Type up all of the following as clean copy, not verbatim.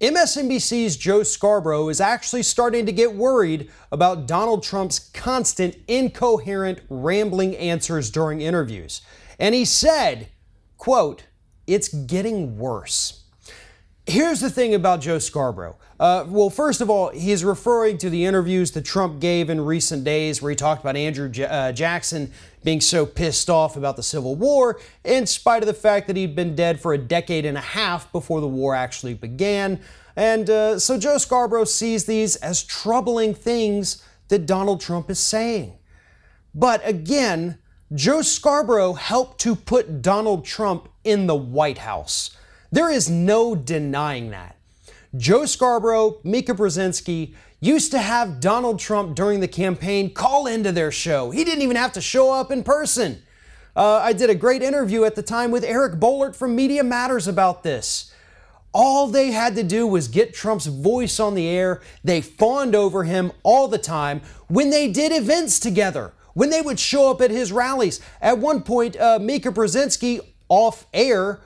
MSNBC's Joe Scarborough is actually starting to get worried about Donald Trump's constant, incoherent, rambling answers during interviews. And he said, quote, "It's getting worse." Here's the thing about Joe Scarborough. Well, first of all, he's referring to the interviews that Trump gave in recent days where he talked about Andrew Jackson being so pissed off about the Civil War, in spite of the fact that he'd been dead for a decade and a half before the war actually began. And so Joe Scarborough sees these as troubling things that Donald Trump is saying. But again, Joe Scarborough helped to put Donald Trump in the White House. There is no denying that. Joe Scarborough, Mika Brzezinski used to have Donald Trump during the campaign call into their show. He didn't even have to show up in person. I did a great interview at the time with Eric Boehlert from Media Matters about this. All they had to do was get Trump's voice on the air. They fawned over him all the time when they did events together, when they would show up at his rallies. At one point, Mika Brzezinski, off air,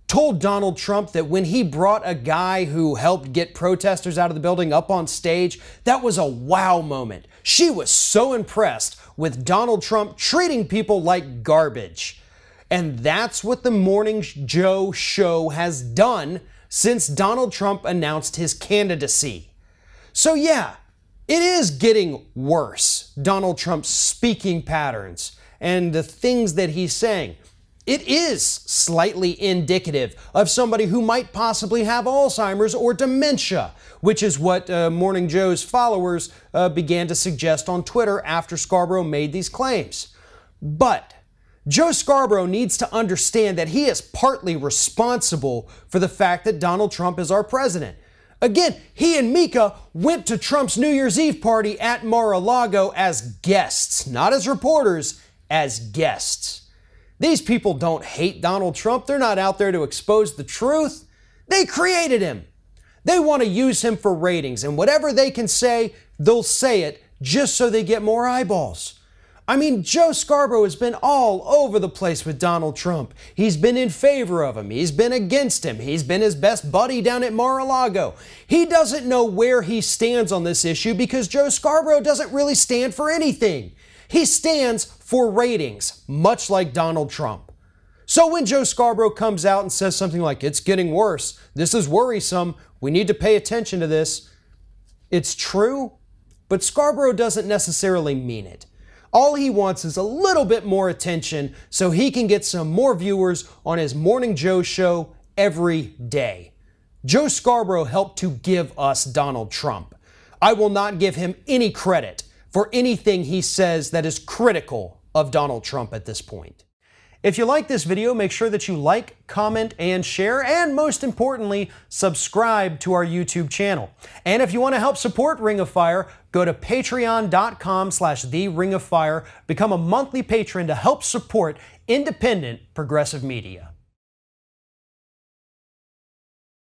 told Donald Trump that when he brought a guy who helped get protesters out of the building up on stage, that was a wow moment. She was so impressed with Donald Trump treating people like garbage. And that's what the Morning Joe show has done since Donald Trump announced his candidacy. So yeah, it is getting worse, Donald Trump's speaking patterns and the things that he's saying. It is slightly indicative of somebody who might possibly have Alzheimer's or dementia, which is what Morning Joe's followers began to suggest on Twitter after Scarborough made these claims. But Joe Scarborough needs to understand that he is partly responsible for the fact that Donald Trump is our president. Again, he and Mika went to Trump's New Year's Eve party at Mar-a-Lago as guests, not as reporters, as guests. These people don't hate Donald Trump. They're not out there to expose the truth. They created him. They want to use him for ratings, and whatever they can say, they'll say it just so they get more eyeballs. I mean, Joe Scarborough has been all over the place with Donald Trump. He's been in favor of him. He's been against him. He's been his best buddy down at Mar-a-Lago. He doesn't know where he stands on this issue because Joe Scarborough doesn't really stand for anything. He stands for ratings, much like Donald Trump. So when Joe Scarborough comes out and says something like, "It's getting worse, this is worrisome, we need to pay attention to this," it's true, but Scarborough doesn't necessarily mean it. All he wants is a little bit more attention so he can get some more viewers on his Morning Joe show every day. Joe Scarborough helped to give us Donald Trump. I will not give him any credit for anything he says that is critical of Donald Trump at this point. If you like this video, make sure that you like, comment, and share, and most importantly, subscribe to our YouTube channel. And if you want to help support Ring of Fire, go to patreon.com/TheRingOfFire, become a monthly patron to help support independent progressive media.